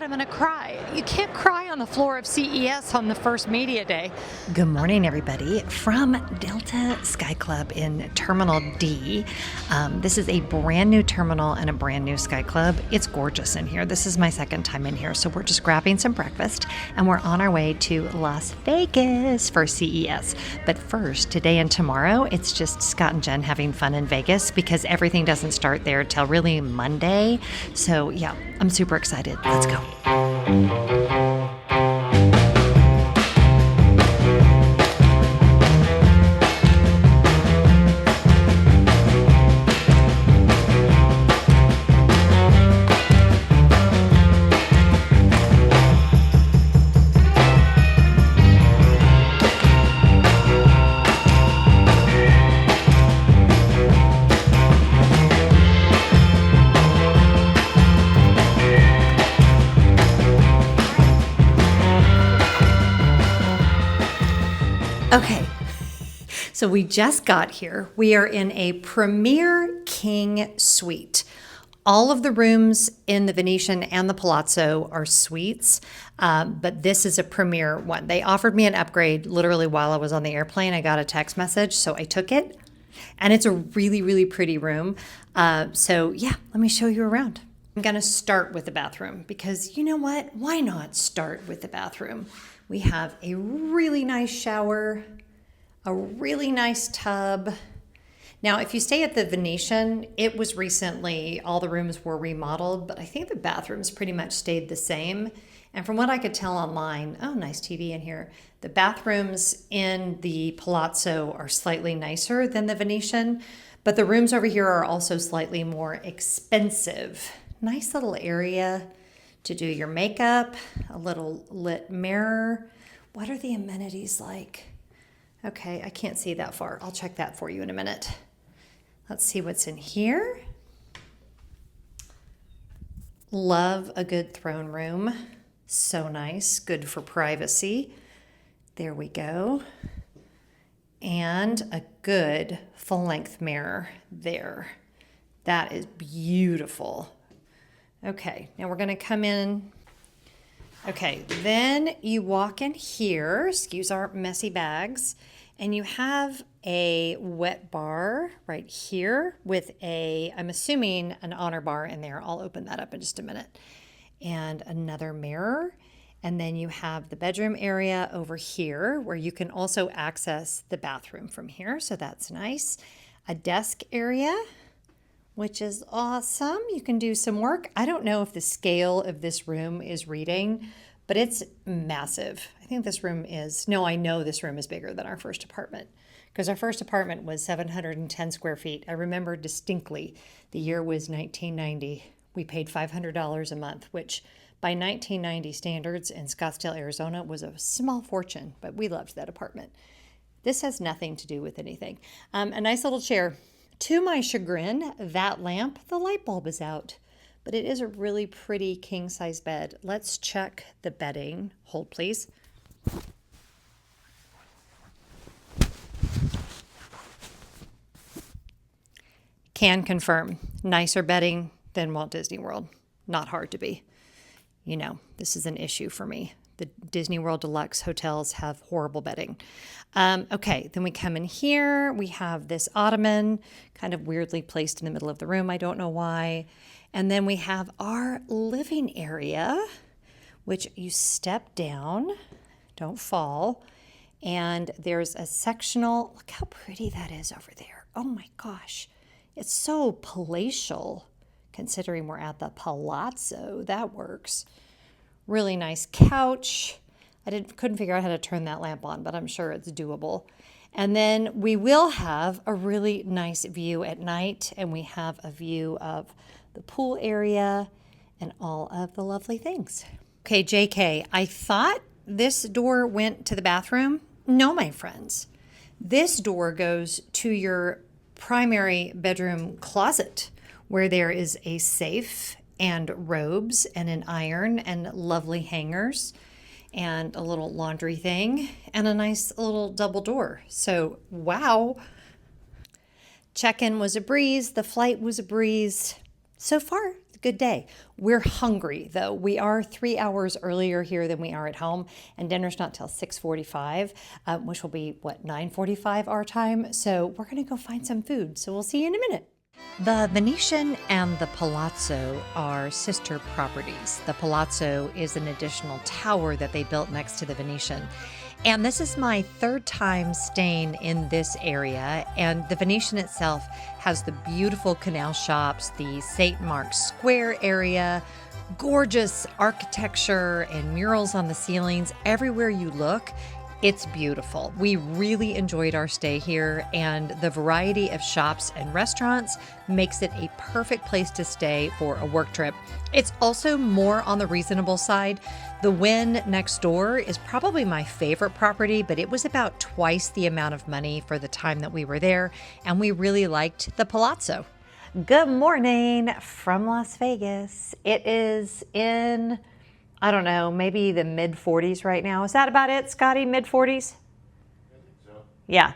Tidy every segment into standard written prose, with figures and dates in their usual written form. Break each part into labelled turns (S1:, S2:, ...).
S1: I'm going to cry. You can't cry on the floor of CES on the first media day.
S2: Good morning, everybody, from Delta Sky Club in Terminal D. This is a brand new terminal and a brand new Sky Club. It's gorgeous in here. This is my second time in here, so we're just grabbing some breakfast and we're on our way to Las Vegas for CES. But first, today and tomorrow, it's just Scott and Jen having fun in Vegas because everything doesn't start there till really Monday. So yeah, I'm super excited. Let's go. Okay, so we just got here. We are in a Premier King suite. All of the rooms in the Venetian and the Palazzo are suites, but this is a Premier one. They offered me an upgrade literally while I was on the airplane. I got a text message, so I took it, and it's a really, really pretty room. So yeah, let me show you around. I'm gonna start with the bathroom because you know what? Why not start with the bathroom? We have a really nice shower, a really nice tub. Now, if you stay at the Venetian, it was recently, all the rooms were remodeled, but I think the bathrooms pretty much stayed the same. And from what I could tell online, oh, nice TV in here. The bathrooms in the Palazzo are slightly nicer than the Venetian, but the rooms over here are also slightly more expensive. Nice little area to do your makeup, a little lit mirror. What are the amenities like? Okay, I can't see that far. I'll check that for you in a minute. Let's see what's in here. Love a good throne room. So nice, good for privacy. There we go. And a good full-length mirror there. That is beautiful. Okay, now we're gonna come in. Okay, then you walk in here, excuse our messy bags, and you have a wet bar right here with a, I'm assuming an honor bar in there. I'll open that up in just a minute. And another mirror. And then you have the bedroom area over here where you can also access the bathroom from here. So that's nice. A desk area, which is awesome. You can do some work. I don't know if the scale of this room is reading, but it's massive. I think this room is, no, I know this room is bigger than our first apartment because our first apartment was 710 square feet. I remember distinctly the year was 1990. We paid $500 a month, which by 1990 standards in Scottsdale, Arizona was a small fortune, but we loved that apartment. This has nothing to do with anything. A nice little chair. To my chagrin, that lamp, the light bulb is out, but it is a really pretty king-size bed. Let's check the bedding. Hold, please. Can confirm, nicer bedding than Walt Disney World. Not hard to be. You know, this is an issue for me. The Disney World Deluxe hotels have horrible bedding. Okay, then we come in here. We have this ottoman kind of weirdly placed in the middle of the room. I don't know why. And then we have our living area, which you step down, don't fall. And there's a sectional, look how pretty that is over there. Oh my gosh, it's so palatial considering we're at the Palazzo. That works. Really nice couch. Couldn't figure out how to turn that lamp on, but I'm sure it's doable. And then we will have a really nice view at night, and we have a view of the pool area and all of the lovely things. Okay, JK, I thought this door went to the bathroom. No, my friends. This door goes to your primary bedroom closet where there is a safe and robes and an iron and lovely hangers and a little laundry thing and a nice little double door. So, wow. Check-in was a breeze. The flight was a breeze. So far, good day. We're hungry though. We are 3 hours earlier here than we are at home, and dinner's not till 6:45, which will be, 9:45 our time. So we're gonna go find some food. So we'll see you in a minute. The Venetian and the Palazzo are sister properties. The Palazzo is an additional tower that they built next to the Venetian. And this is my third time staying in this area. And the Venetian itself has the beautiful canal shops, the St. Mark's Square area, gorgeous architecture and murals on the ceilings. Everywhere you look, it's beautiful. We really enjoyed our stay here, and the variety of shops and restaurants makes it a perfect place to stay for a work trip. It's also more on the reasonable side. The Wynn next door is probably my favorite property, but it was about twice the amount of money for the time that we were there, and we really liked the Palazzo. Good morning from Las Vegas. It is in, I don't know, maybe the mid-40s right now. Is that about it, Scotty? Mid-40s?
S3: I think so.
S2: Yeah.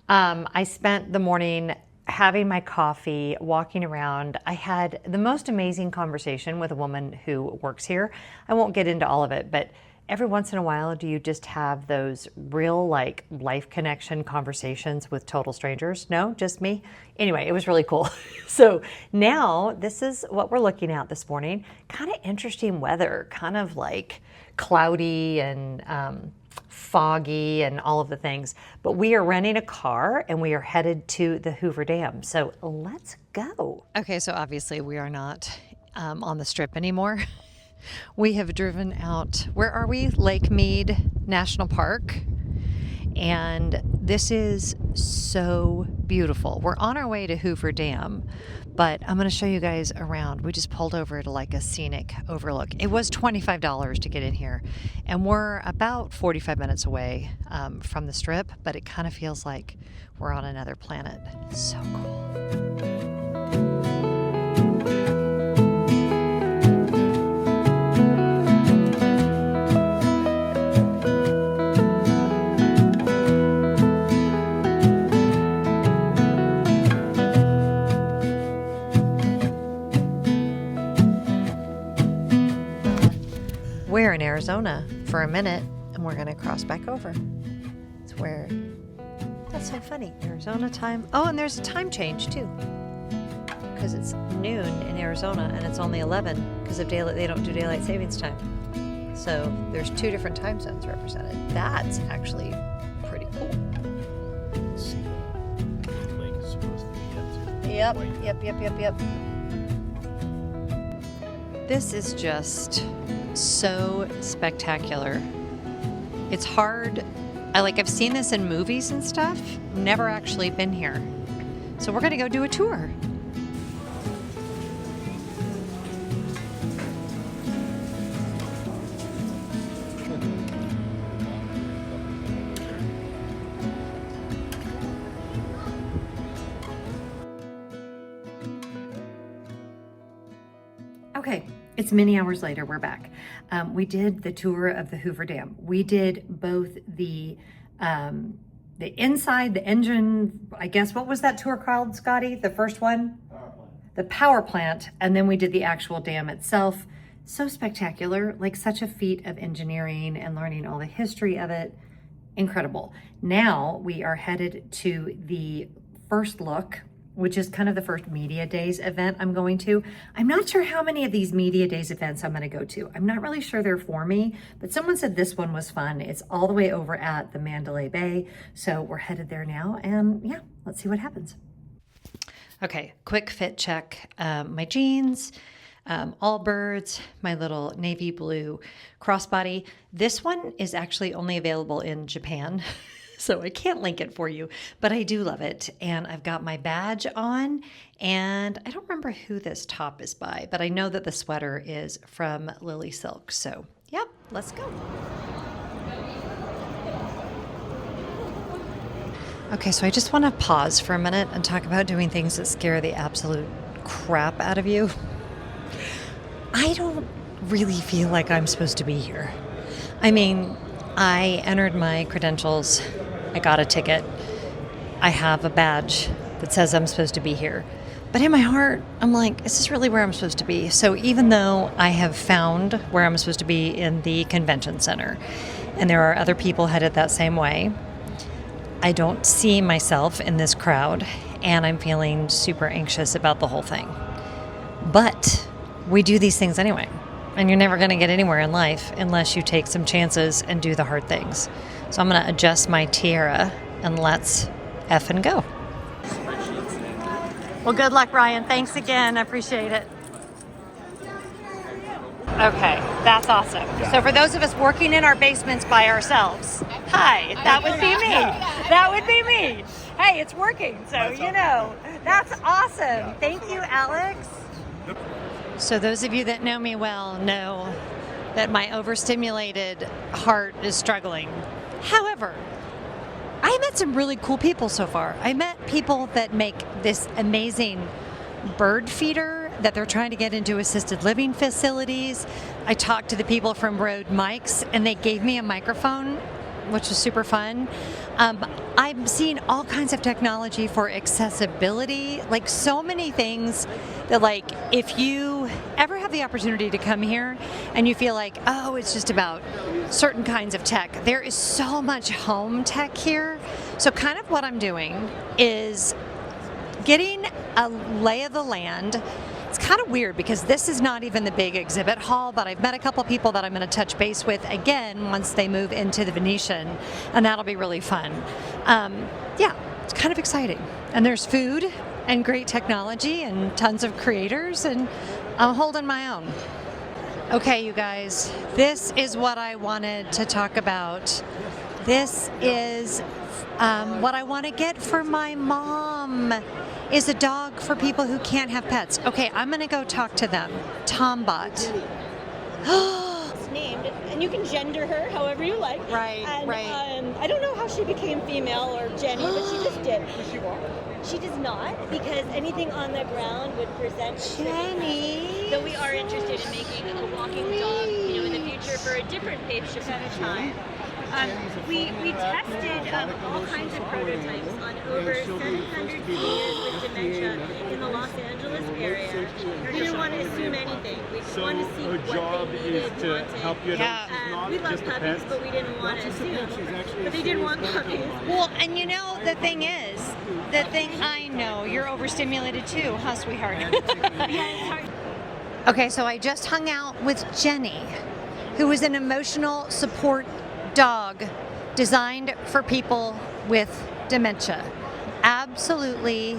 S2: I spent the morning having my coffee, walking around. I had the most amazing conversation with a woman who works here. I won't get into all of it, but every once in a while, do you just have those real life connection conversations with total strangers? No, just me? Anyway, it was really cool. So now this is what we're looking at this morning. Kind of interesting weather, kind of like cloudy and foggy and all of the things. But we are renting a car and we are headed to the Hoover Dam. So let's go. Okay, so obviously we are not on the Strip anymore. We have driven out, where are we? Lake Mead National Park. And this is so beautiful. We're on our way to Hoover Dam, but I'm going to show you guys around. We just pulled over to like a scenic overlook. It was $25 to get in here, and we're about 45 minutes away from the Strip, but it kind of feels like we're on another planet. So cool. We're in Arizona for a minute, and we're going to cross back over. It's where, that's so funny, Arizona time. Oh, and there's a time change too, because it's noon in Arizona and it's only 11 because of daylight. They don't do daylight savings time. So there's 2 different time zones represented. That's actually pretty cool.
S3: See, the lake is supposed to be
S2: Yep. This is just so spectacular. It's hard. I've seen this in movies and stuff, never actually been here. So we're gonna go do a tour. Okay, it's many hours later, we're back. We did the tour of the Hoover Dam. We did both the inside, the engine, I guess, what was that tour called, Scotty? The first one?
S3: Power plant.
S2: The power plant, and then we did the actual dam itself. So spectacular, like such a feat of engineering and learning all the history of it. Incredible. Now we are headed to the first look, which is kind of the first Media Days event I'm going to. I'm not sure how many of these Media Days events I'm gonna go to. I'm not really sure they're for me, but someone said this one was fun. It's all the way over at the Mandalay Bay. So we're headed there now, and yeah, let's see what happens. Okay, quick fit check. My jeans, Allbirds, my little navy blue crossbody. This one is actually only available in Japan. So I can't link it for you, but I do love it. And I've got my badge on, and I don't remember who this top is by, but I know that the sweater is from Lily Silk. So yep, let's go. Okay, so I just want to pause for a minute and talk about doing things that scare the absolute crap out of you. I don't really feel like I'm supposed to be here. I mean, I entered my credentials, I got a ticket, I have a badge that says I'm supposed to be here, But in my heart, I'm like, is this really where I'm supposed to be? So even though I have found where I'm supposed to be in the convention center, and there are other people headed that same way, I don't see myself in this crowd, and I'm feeling super anxious about the whole thing. But we do these things anyway, and you're never going to get anywhere in life unless you take some chances and do the hard things. So I'm going to adjust my tiara, and let's effing go. Well, good luck, Ryan. Thanks again. I appreciate it. Okay, that's awesome. So for those of us working in our basements by ourselves, hi, that would be me. That would be me. Hey, it's working, so you know. That's awesome. Thank you, Alex. So those of you that know me well know that my overstimulated heart is struggling. However, I met some really cool people so far. I met people that make this amazing bird feeder that they're trying to get into assisted living facilities. I talked to the people from Rode Mics, and they gave me a microphone, which was super fun. I'm seeing all kinds of technology for accessibility, like so many things that, like, if you ever have the opportunity to come here and you feel like, oh, it's just about certain kinds of tech, there is so much home tech here. So kind of what I'm doing is getting a lay of the land. It's kind of weird because this is not even the big exhibit hall, but I've met a couple people that I'm going to touch base with again once they move into the Venetian, and that'll be really fun. Yeah, it's kind of exciting. And there's food and great technology and tons of creators, and I'm holding my own. Okay, you guys, this is what I wanted to talk about. This is what I want to get for my mom. Is a dog for people who can't have pets. Okay, I'm gonna go talk to them. Tombot.
S4: It's named, and you can gender her however you like.
S2: Right,
S4: and,
S2: right.
S4: I don't know how she became female or Jenny, but she just did. Does she walk? She does not, because anything on the ground would present
S2: Jenny.
S4: Though we are interested in making a walking dog, in the future for a different age of time. We tested all kinds of prototypes on over 700 seniors with dementia in the Los Angeles area. We didn't want to assume anything. We just wanted to see what they needed, wanted.
S3: Help you.
S2: Yeah.
S4: We love puppies, but we didn't want to assume. But they did want puppies.
S2: Well, and the thing is, I know, you're overstimulated too, huh, sweetheart? Okay, so I just hung out with Jenny, who is an emotional support dog designed for people with dementia. Absolutely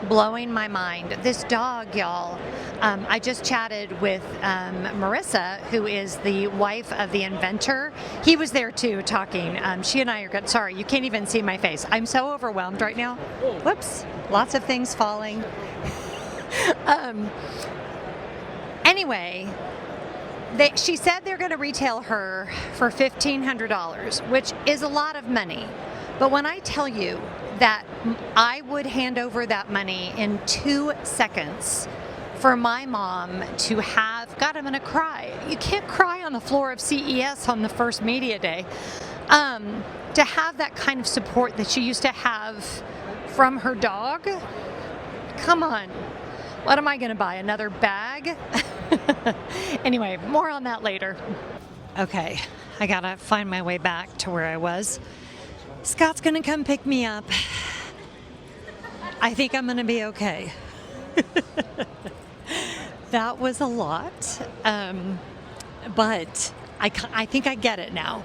S2: blowing my mind. This dog, y'all, I just chatted with Marissa, who is the wife of the inventor. He was there too, talking. She and I are good. Sorry, you can't even see my face. I'm so overwhelmed right now. Whoops, lots of things falling. Anyway, she said they're going to retail her for $1,500, which is a lot of money. But when I tell you that I would hand over that money in 2 seconds for my mom to have, God, I'm going to cry. You can't cry on the floor of CES on the first media day. To have that kind of support that she used to have from her dog, come on. What am I going to buy? Another bag? Anyway, more on that later. Okay, I gotta find my way back to where I was. Scott's gonna come pick me up. I think I'm gonna be okay. That was a lot, but I think I get it now.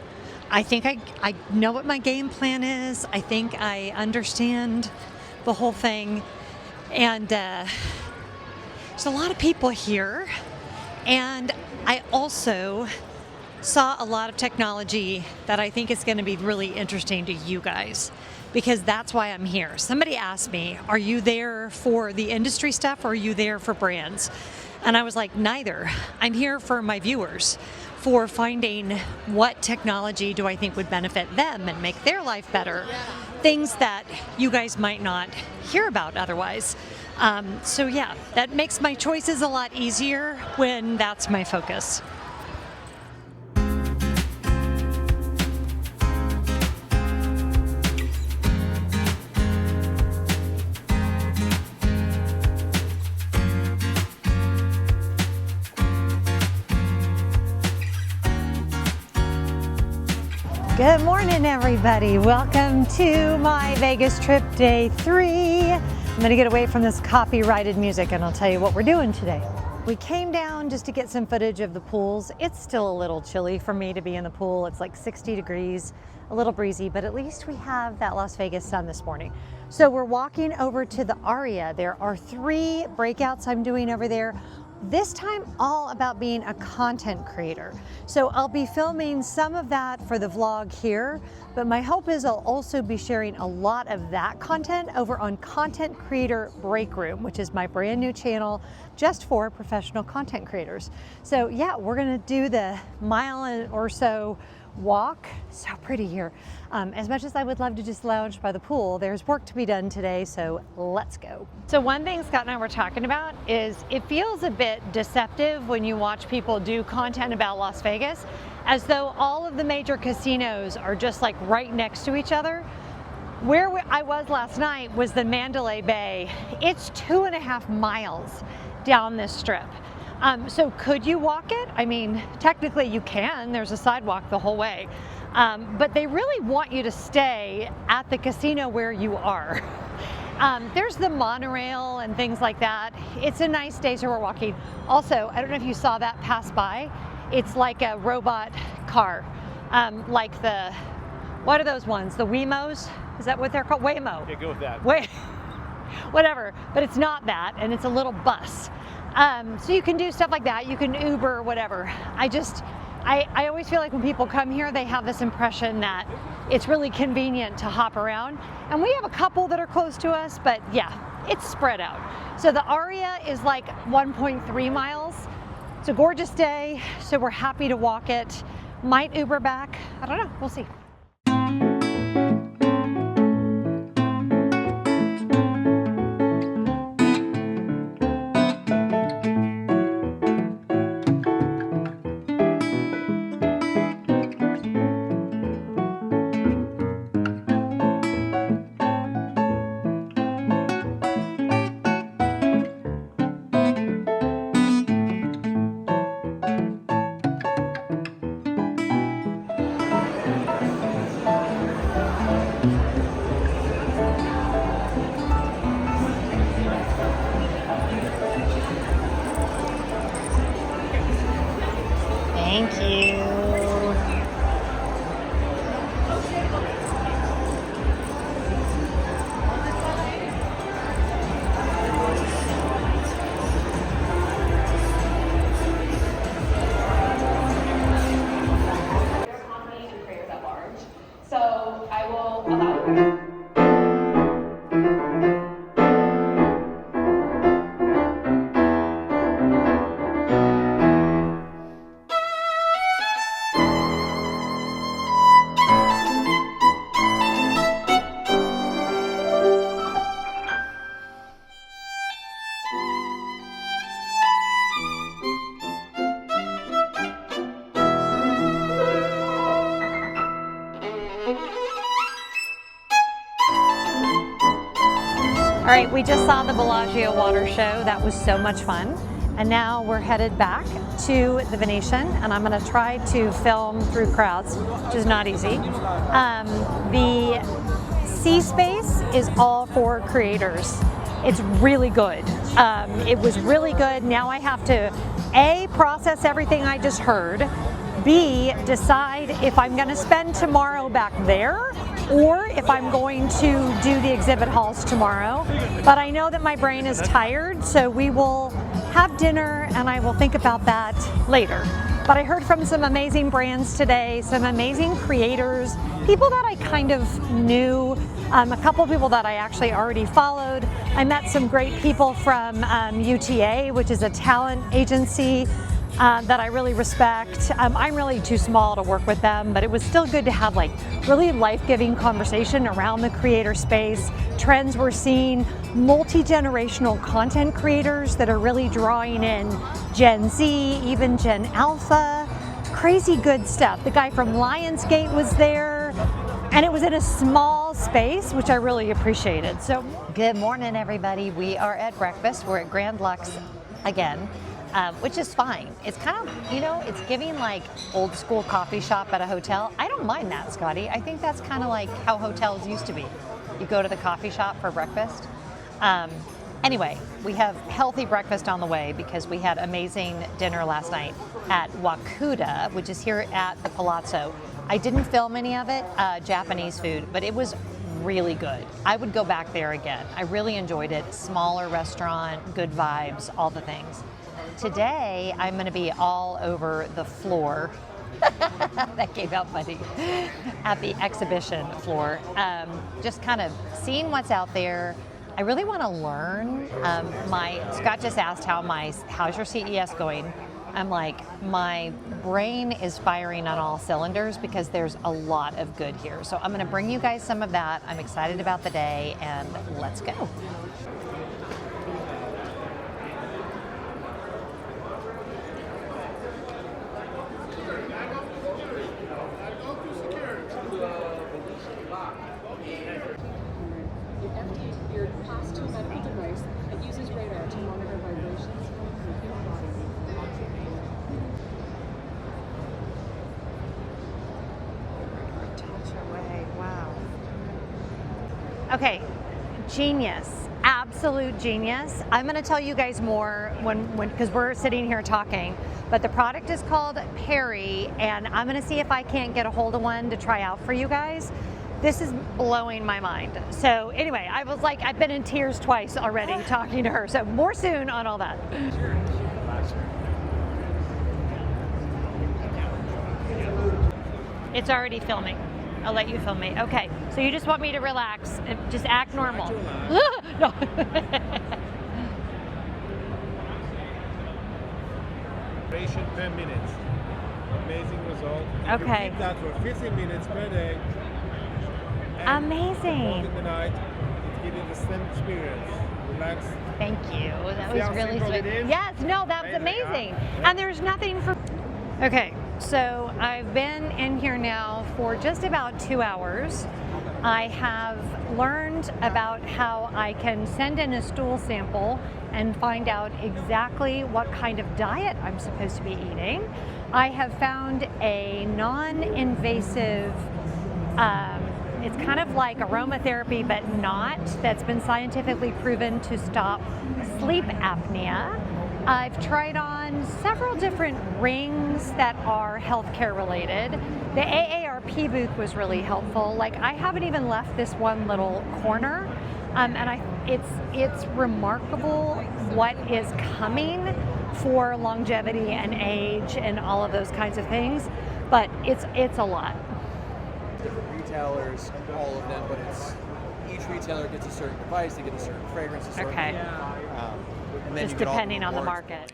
S2: I think I know what my game plan is. I think I understand the whole thing, and there's a lot of people here. And I also saw a lot of technology that I think is going to be really interesting to you guys, because that's why I'm here. Somebody asked me, are you there for the industry stuff or are you there for brands? And I was like, neither. I'm here for my viewers, for finding what technology do I think would benefit them and make their life better. Things that you guys might not hear about otherwise. So yeah, that makes my choices a lot easier when that's my focus.
S1: Good morning, everybody. Welcome to my Vegas trip, day 3. I'm gonna get away from this copyrighted music and I'll tell you what we're doing today. We came down just to get some footage of the pools. It's still a little chilly for me to be in the pool. It's like 60 degrees, a little breezy, but at least we have that Las Vegas sun this morning. So we're walking over to the Aria. There are 3 breakouts I'm doing over there. This time all about being a content creator. So I'll be filming some of that for the vlog here, but my hope is I'll also be sharing a lot of that content over on Content Creator Break Room, which is my brand new channel just for professional content creators. So yeah, we're gonna do the mile or so walk. So pretty here. As much as I would love to just lounge by the pool, there's work to be done today, so let's go. So one thing Scott and I were talking about is it feels a bit deceptive when you watch people do content about Las Vegas, as though all of the major casinos are just like right next to each other. Where I was last night was the Mandalay Bay. It's 2.5 miles down this strip. So could you walk it? I mean, technically you can. There's a sidewalk the whole way. But they really want you to stay at the casino where you are. There's the monorail and things like that. It's a nice day, so we're walking. Also, I don't know if you saw that pass by. It's like a robot car, like the, what are those ones? The Wemos? Is that what they're called? Waymo.
S3: Yeah, go with that.
S1: Whatever, but it's not that, and it's a little bus. So you can do stuff like that. You can Uber, whatever. I always feel like when people come here, they have this impression that it's really convenient to hop around. And we have a couple that are close to us, but yeah, it's spread out. So the Aria is like 1.3 miles. It's a gorgeous day, so we're happy to walk it. Might Uber back. I don't know, we'll see. Thank you.
S5: Company and creators at large. So I will allow.
S1: All right, we just saw the Bellagio water show. That was so much fun. And now we're headed back to the Venetian, and I'm gonna try to film through crowds, which is not easy. The sea space is all for creators. It's really good. It was really good. Now I have to A, process everything I just heard, B, decide if I'm gonna spend tomorrow back there or if I'm going to do the exhibit halls tomorrow. But I know that my brain is tired, so we will have dinner and I will think about that later. But I heard from some amazing brands today, some amazing creators, people that I kind of knew, a couple of people that I actually already followed. I met some great people from UTA, which is a talent agency that I really respect. I'm really too small to work with them, but it was still good to have like really life-giving conversation around the creator space, trends we're seeing, multi-generational content creators that are really drawing in Gen Z, even Gen Alpha, crazy good stuff. The guy from Lionsgate was there, and it was in a small space, which I really appreciated. So, good morning, everybody. We are at breakfast. We're at Grand Lux again. which is fine. It's kind of, you know, it's giving like old school coffee shop at a hotel. I don't mind that, Scotty. I think that's kind of like how hotels used to be. You go to the coffee shop for breakfast. Anyway, we have healthy breakfast on the way because we had amazing dinner last night at Wakuda, which is here at the Palazzo. I didn't film any of it, Japanese food, but it was really good. I would go back there again. I really enjoyed it. Smaller restaurant, good vibes, all the things. Today, I'm going to be all over the floor. That came out funny. At the exhibition floor. Just kind of seeing what's out there. I really want to learn. Scott just asked how's your CES going? I'm like, my brain is firing on all cylinders because there's a lot of good here. So I'm going to bring you guys some of that. I'm excited about the day, and let's go.
S6: FDA-cleared Class 2 medical device that uses radar to monitor vibrations from the human body.
S1: Wow. Okay, genius, absolute genius. I'm going to tell you guys more because we're sitting here talking. But the product is called Perry, and I'm going to see if I can't get a hold of one to try out for you guys. This is blowing my mind. So anyway, I was like, I've been in tears twice already talking to her. So more soon on all that. It's already filming. I'll let you film me. Okay, so you just want me to relax and just act normal. No.
S7: Duration 10 minutes. Amazing result.
S1: Okay.
S7: Repeat that for 15 minutes per day. And
S1: Amazing.
S7: in the night, it gives you the same experience. Relax.
S1: Thank you. That
S7: See
S1: was
S7: how
S1: really
S7: simple
S1: sweet.
S7: it is?
S1: Yes, no, that was amazing. And there's nothing for. Okay, so I've been in here now for just about 2 hours. I have learned about how I can send in a stool sample and find out exactly what kind of diet I'm supposed to be eating. I have found a non-invasive, it's kind of like aromatherapy, but not, that's been scientifically proven to stop sleep apnea. I've tried on several different rings that are healthcare related. The AARP booth was really helpful. Like, I haven't even left this one little corner, and it's remarkable what is coming for longevity and age and all of those kinds of things. But it's a lot.
S8: Different retailers, all of them, but it's each retailer gets a certain device, they get a certain fragrance, a certain
S1: Okay.
S8: and then
S1: Just
S8: you get all
S1: depending on the
S8: rewards.
S1: market.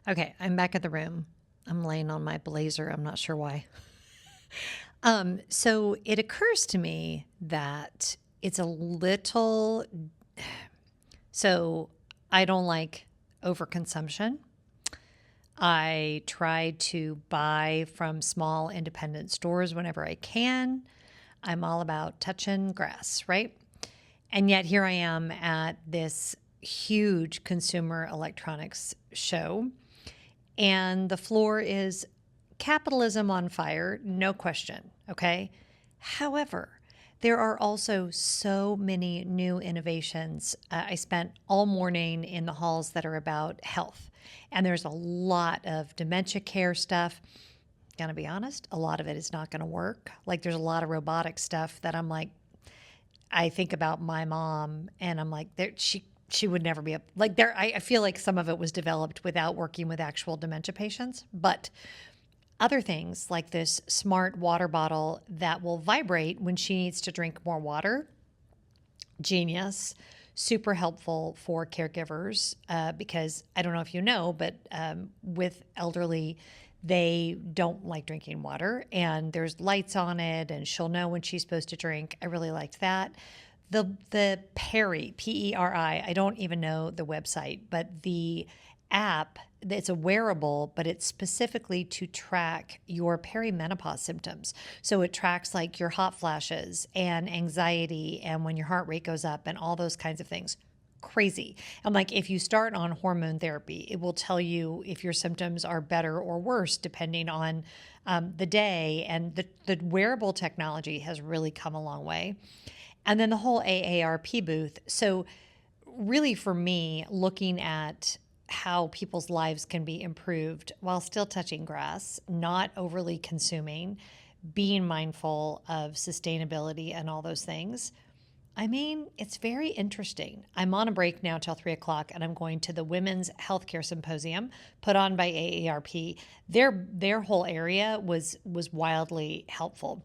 S1: Okay, I'm back at the room. I'm laying on my blazer. I'm not sure why. So it occurs to me that it's a little. So I don't like overconsumption. I try to buy from small independent stores whenever I can. I'm all about touching grass, right? And yet here I am at this huge consumer electronics show, and the floor is capitalism on fire, no question, okay? However, there are also so many new innovations. I spent all morning in the halls that are about health, and there's a lot of dementia care stuff. Gonna be honest, a lot of it is not gonna work. Like, there's a lot of robotic stuff that I'm like, I think about my mom, and I'm like, she would never be like there. I feel like some of it was developed without working with actual dementia patients, but other things like this smart water bottle that will vibrate when she needs to drink more water. Genius, super helpful for caregivers because I don't know if you know, but with elderly, they don't like drinking water, and there's lights on it, and she'll know when she's supposed to drink. I really liked that. The Perry, P-E-R-I, I don't even know the website, but the app, it's a wearable, but it's specifically to track your perimenopause symptoms. So it tracks like your hot flashes and anxiety and when your heart rate goes up and all those kinds of things.
S2: crazy. And like, if you start on hormone therapy, it will tell you if your symptoms are better or worse depending on the day. And the wearable technology has really come a long way. And then the whole AARP booth. So really, for me, looking at how people's lives can be improved while still touching grass, not overly consuming, being mindful of sustainability and all those things. I mean, it's very interesting. I'm on a break now till 3 o'clock, and I'm going to the Women's Healthcare Symposium put on by AARP. Their whole area was wildly helpful.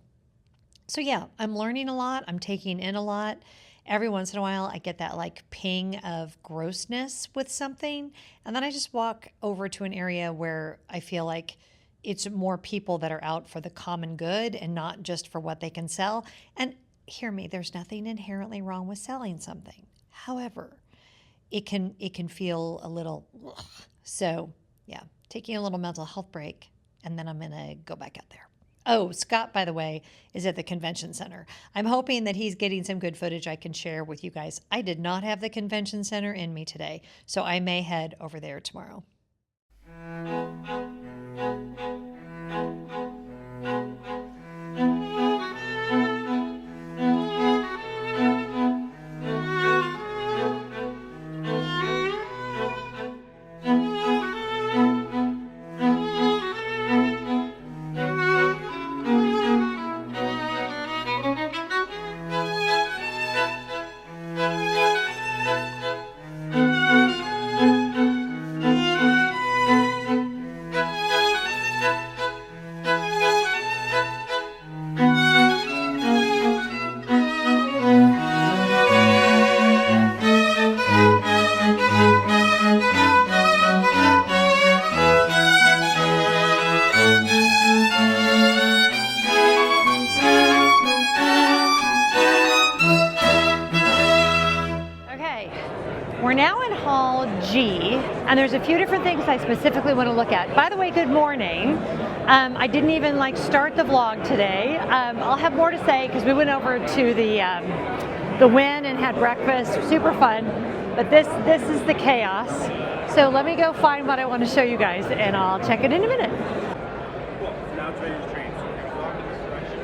S2: So yeah, I'm learning a lot. I'm taking in a lot. Every once in a while, I get that like ping of grossness with something, and then I just walk over to an area where I feel like it's more people that are out for the common good and not just for what they can sell. And hear me, there's nothing inherently wrong with selling something. However, it can feel a little ugh. So yeah, taking a little mental health break, and then I'm gonna go back out there. Oh, Scott, by the way, is at the convention center. I'm hoping that he's getting some good footage I can share with you guys. I did not have the convention center in me today, so I may head over there tomorrow. We're now in Hall G, and there's a few different things I specifically want to look at. By the way, good morning. I didn't even start the vlog today. I'll have more to say because we went over to the Wynn and had breakfast. Super fun. But this is the chaos. So let me go find what I want to show you guys, and I'll check it in a minute.
S7: Cool. So now it's ready to train. So we're going to walk in this direction.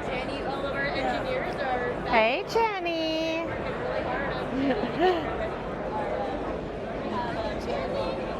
S4: Jenny, all of our engineers are back.
S1: Hey, Jenny.
S4: Working really hard on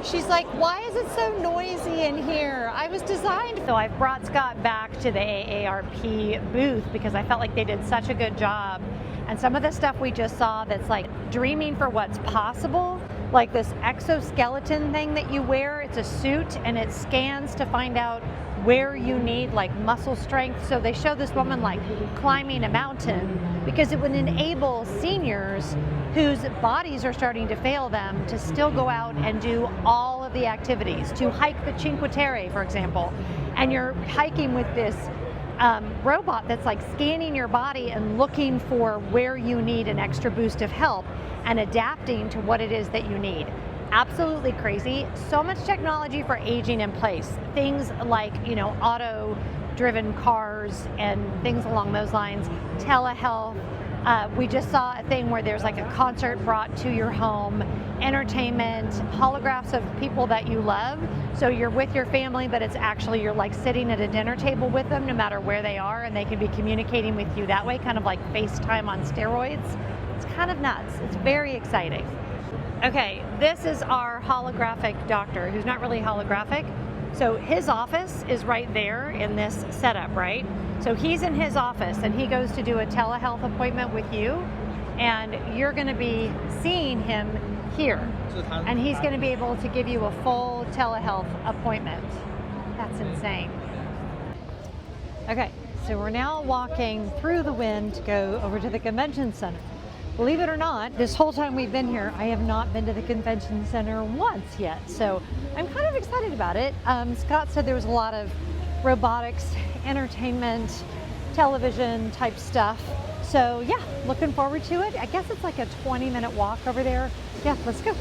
S1: She's like, why is it so noisy in here? I was designed. So I've brought Scott back to the AARP booth because I felt like they did such a good job. And some of the stuff we just saw that's like dreaming for what's possible, like this exoskeleton thing that you wear, it's a suit and it scans to find out where you need like muscle strength. So they show this woman like climbing a mountain because it would enable seniors whose bodies are starting to fail them to still go out and do all of the activities, to hike the Cinque Terre, for example. And you're hiking with this robot that's like scanning your body and looking for where you need an extra boost of help and adapting to what it is that you need. Absolutely crazy. So much technology for aging in place. Things like, auto-driven cars and things along those lines, telehealth. We just saw a thing where there's like a concert brought to your home, entertainment, holographs of people that you love. So you're with your family, but it's actually you're like sitting at a dinner table with them no matter where they are, and they can be communicating with you that way, kind of like FaceTime on steroids. It's kind of nuts. It's very exciting. Okay, this is our holographic doctor, who's not really holographic. So his office is right there in this setup, right? So he's in his office and he goes to do a telehealth appointment with you, and you're gonna be seeing him here. And he's gonna be able to give you a full telehealth appointment. That's insane. Okay, so we're now walking through the Wynn to go over to the convention center. Believe it or not, this whole time we've been here, I have not been to the convention center once yet. So I'm kind of excited about it. Scott said there was a lot of robotics, entertainment, television type stuff. So yeah, looking forward to it. I guess it's like a 20-minute walk over there. Yeah, let's go.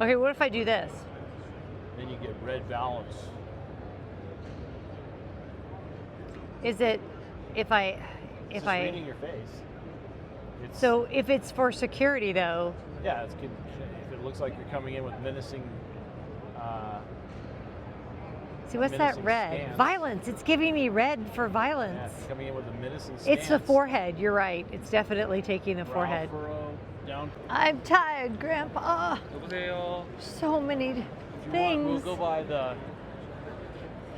S1: Okay, what if I do this?
S3: Then you get red valves.
S1: Is it if I
S3: It's just reading your face. It's,
S1: so if it's for security though?
S3: yeah, if it looks like you're coming in with menacing.
S1: See, what's that
S3: menacing
S1: red?
S3: stance.
S1: Violence. It's giving me red for
S3: Yeah,
S1: violence.
S3: if you're coming in with a menacing stance.
S1: It's the forehead. You're right. It's definitely taking the
S3: brow
S1: forehead.
S3: furrow, down.
S1: I'm tired, Grandpa.
S3: 여보세요.
S1: So many
S3: If you
S1: things.
S3: want, we'll go by the.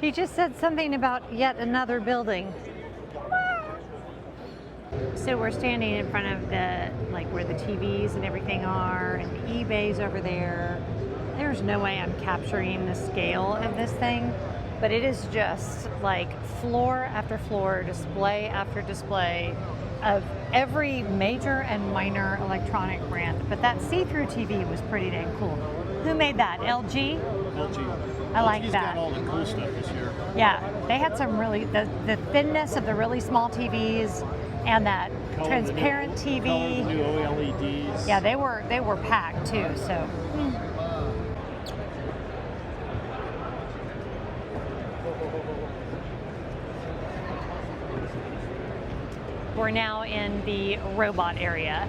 S1: He just said something about yet another building. So we're standing in front of the, like where the TVs and everything are, and the eBay's over there. There's no way I'm capturing the scale of this thing, but it is just like floor after floor, display after display of every major and minor electronic brand. But that see-through TV was pretty dang cool. Who made that? LG?
S3: LG.
S1: I like
S3: LG's
S1: that.
S3: got all the cool stuff this year.
S1: Yeah, they had some really, the thinness of the really small TVs and that
S3: Color
S1: transparent
S3: the new,
S1: TV.
S3: Color the new OLEDs.
S1: Yeah, they were packed too. So we're now in the robot area.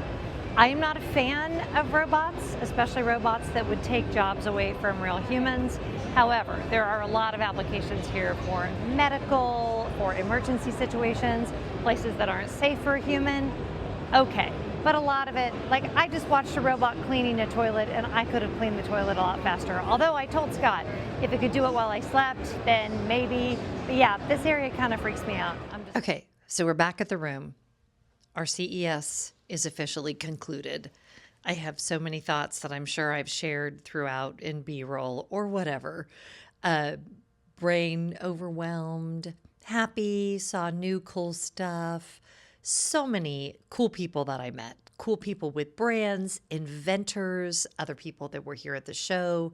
S1: I am not a fan of robots, especially robots that would take jobs away from real humans. However, there are a lot of applications here for medical, for emergency situations, places that aren't safe for a human. Okay, but a lot of it, like I just watched a robot cleaning a toilet and I could have cleaned the toilet a lot faster. Although I told Scott if it could do it while I slept, then maybe. But yeah, this area kind of freaks me out.
S2: Okay, so we're back at the room. Our CES is officially concluded. I have so many thoughts that I'm sure I've shared throughout in B-roll or whatever. Brain overwhelmed, happy, saw new cool stuff. So many cool people that I met. Cool people with brands, inventors, other people that were here at the show.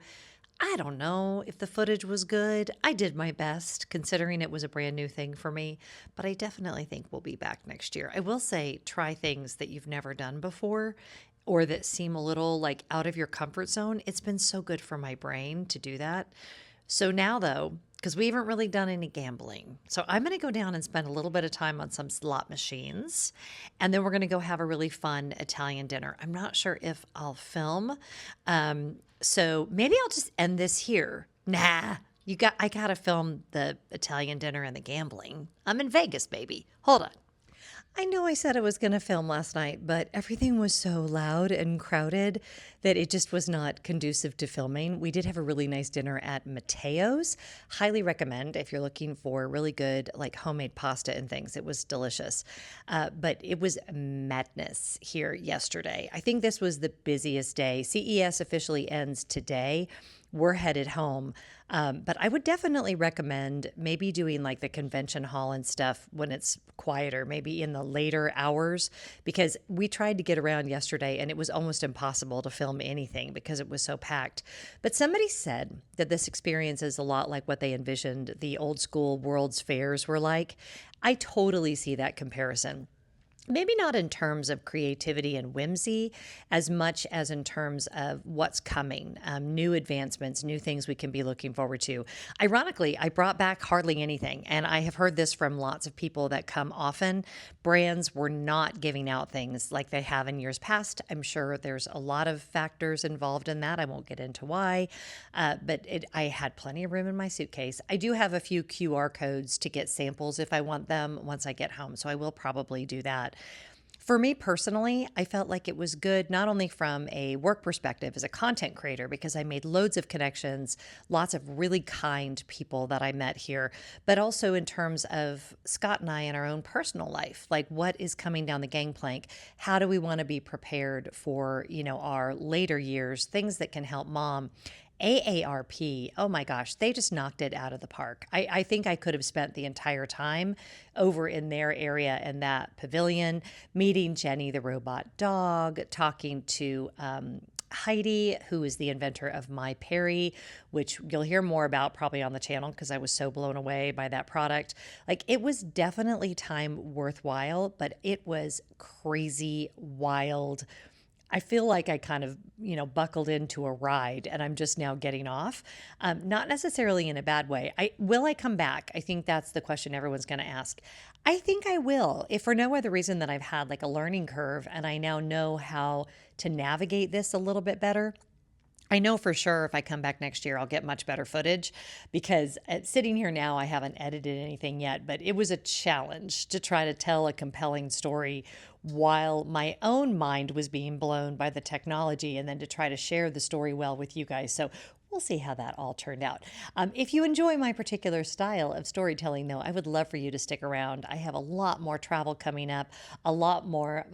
S2: I don't know if the footage was good. I did my best considering it was a brand new thing for me, but I definitely think we'll be back next year. I will say try things that you've never done before or that seem a little like out of your comfort zone. It's been so good for my brain to do that. So now though, because we haven't really done any gambling. So I'm going to go down and spend a little bit of time on some slot machines. And then we're going to go have a really fun Italian dinner. I'm not sure if I'll film. So maybe I'll just end this here. Nah, I got to film the Italian dinner and the gambling. I'm in Vegas, baby. Hold on. I know I said I was going to film last night, but everything was so loud and crowded that it just was not conducive to filming. We did have a really nice dinner at Matteo's. Highly recommend if you're looking for really good like homemade pasta and things. It was delicious. But it was madness here yesterday. I think this was the busiest day. CES officially ends today. We're headed home. But I would definitely recommend maybe doing like the convention hall and stuff when it's quieter, maybe in the later hours, because we tried to get around yesterday and it was almost impossible to film anything because it was so packed. But somebody said that this experience is a lot like what they envisioned the old school World's Fairs were like. I totally see that comparison. Maybe not in terms of creativity and whimsy as much as in terms of what's coming, new advancements, new things we can be looking forward to. Ironically, I brought back hardly anything, and I have heard this from lots of people that come often. Brands were not giving out things like they have in years past. I'm sure there's a lot of factors involved in that. I won't get into why, but I had plenty of room in my suitcase. I do have a few QR codes to get samples if I want them once I get home, so I will probably do that. For me personally, I felt like it was good, not only from a work perspective as a content creator, because I made loads of connections, lots of really kind people that I met here, but also in terms of Scott and I in our own personal life, like what is coming down the gangplank? How do we want to be prepared for, our later years, things that can help mom? AARP, oh my gosh, they just knocked it out of the park. I think I could have spent the entire time over in their area in that pavilion, meeting Jenny the robot dog, talking to Heidi, who is the inventor of My Perry, which you'll hear more about probably on the channel because I was so blown away by that product. Like, it was definitely time worthwhile, but it was crazy, wild,
S1: I feel like I kind of, buckled into a ride and I'm just now getting off. Not necessarily in a bad way. Will I come back? I think that's the question everyone's going to ask. I think I will, if for no other reason than I've had like a learning curve and I now know how to navigate this a little bit better. I know for sure if I come back next year, I'll get much better footage because sitting here now, I haven't edited anything yet, but it was a challenge to try to tell a compelling story while my own mind was being blown by the technology and then to try to share the story well with you guys. So we'll see how that all turned out. If you enjoy my particular style of storytelling, though, I would love for you to stick around. I have a lot more travel coming up, a lot more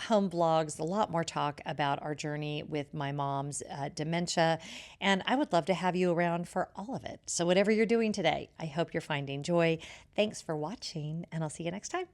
S1: home vlogs, a lot more talk about our journey with my mom's dementia, and I would love to have you around for all of it. So whatever you're doing today, I hope you're finding joy. Thanks for watching, and I'll see you next time.